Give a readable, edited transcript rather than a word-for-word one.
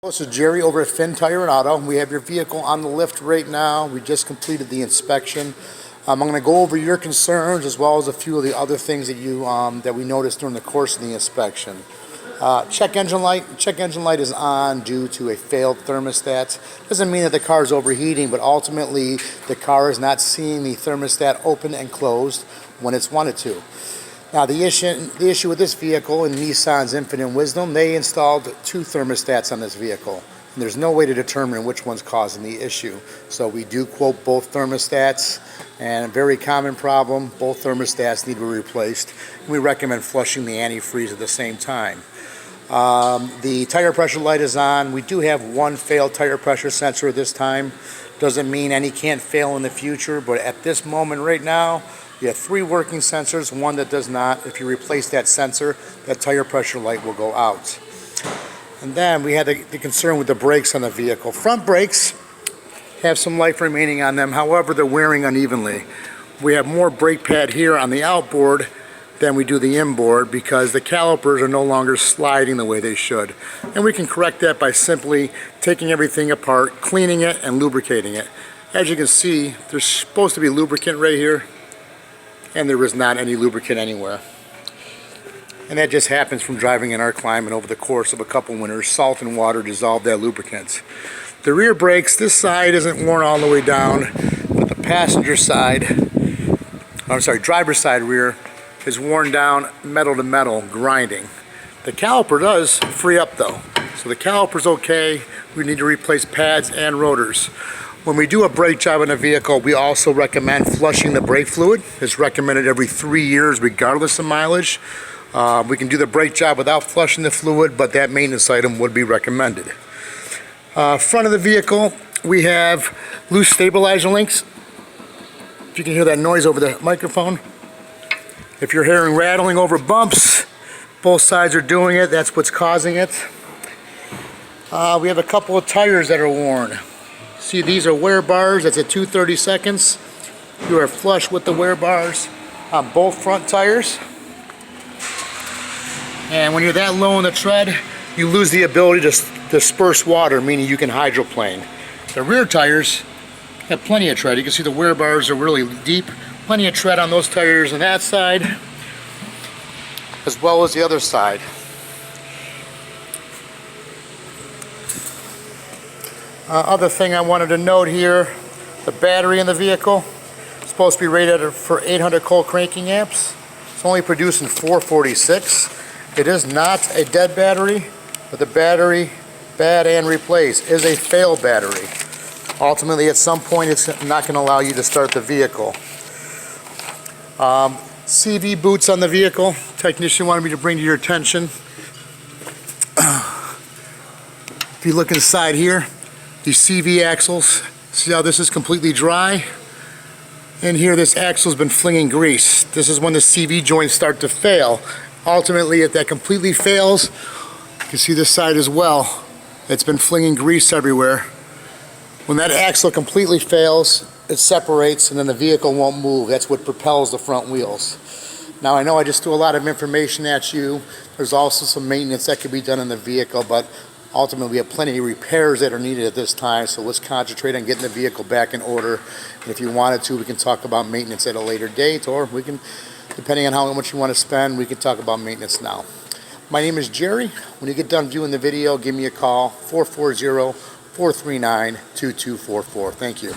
This is Jerry over at Finn Tire and Auto. We have your vehicle on the lift right now. We just completed the inspection. I'm going to go over your concerns as well as a few of the other things that that we noticed during the course of the inspection. Check engine light. Check engine light is on due to a failed thermostat. Doesn't mean that the car is overheating, but ultimately the car is not seeing the thermostat open and closed when it's wanted to. Now the issue with this vehicle, in Nissan's infinite wisdom, they installed two thermostats on this vehicle. And there's no way to determine which one's causing the issue. So we do quote both thermostats, and a very common problem, both thermostats need to be replaced. And we recommend flushing the antifreeze at the same time. The tire pressure light is on. We do have one failed tire pressure sensor at this time. Doesn't mean any can't fail in the future, but at this moment right now, you have three working sensors, one that does not. If you replace that sensor, that tire pressure light will go out. And then we had the concern with the brakes on the vehicle. Front brakes have some life remaining on them, however, they're wearing unevenly. We have more brake pad here on the outboard than we do the inboard because the calipers are no longer sliding the way they should. And we can correct that by simply taking everything apart, cleaning it, and lubricating it. As you can see, there's supposed to be lubricant right here, and there is not any lubricant anywhere. And that just happens from driving in our climate over the course of a couple winters. Salt and water dissolve that lubricant. The rear brakes, this side isn't worn all the way down, but the passenger side, driver's side rear is worn down metal to metal, grinding. The caliper does free up though. So the caliper's okay. We need to replace pads and rotors. When we do a brake job in a vehicle, we also recommend flushing the brake fluid. It's recommended every 3 years regardless of mileage. We can do the brake job without flushing the fluid, but that maintenance item would be recommended. Front of the vehicle, we have loose stabilizer links. If you can hear that noise over the microphone. If you're hearing rattling over bumps, both sides are doing it. That's what's causing it. We have a couple of tires that are worn. See, these are wear bars. That's at 2/32. You are flush with the wear bars on both front tires. And when you're that low in the tread, you lose the ability to disperse water, meaning you can hydroplane. The rear tires have plenty of tread. You can see the wear bars are really deep. Plenty of tread on those tires on that side, as well as the other side. Other thing I wanted to note here, the battery in the vehicle is supposed to be rated for 800 cold cranking amps. It's only producing 446. It is not a dead battery, but the battery, bad and replace, is a failed battery. Ultimately, at some point, it's not going to allow you to start the vehicle. CV boots on the vehicle. Technician wanted me to bring to your attention. If you look inside here, these CV axles, see how this is completely dry? And here this axle's been flinging grease. This is when the CV joints start to fail. Ultimately, if that completely fails, you can see this side as well. It's been flinging grease everywhere. When that axle completely fails, it separates and then the vehicle won't move. That's what propels the front wheels. Now I know I just threw a lot of information at you. There's also some maintenance that could be done in the vehicle, but ultimately we have plenty of repairs that are needed at this time, so let's concentrate on getting the vehicle back in order. And if you wanted to, we can talk about maintenance at a later date, or we can, depending on how much you want to spend, we can talk about maintenance now. My name is Jerry. When you get done viewing the video, give me a call, 440-439-2244. Thank you.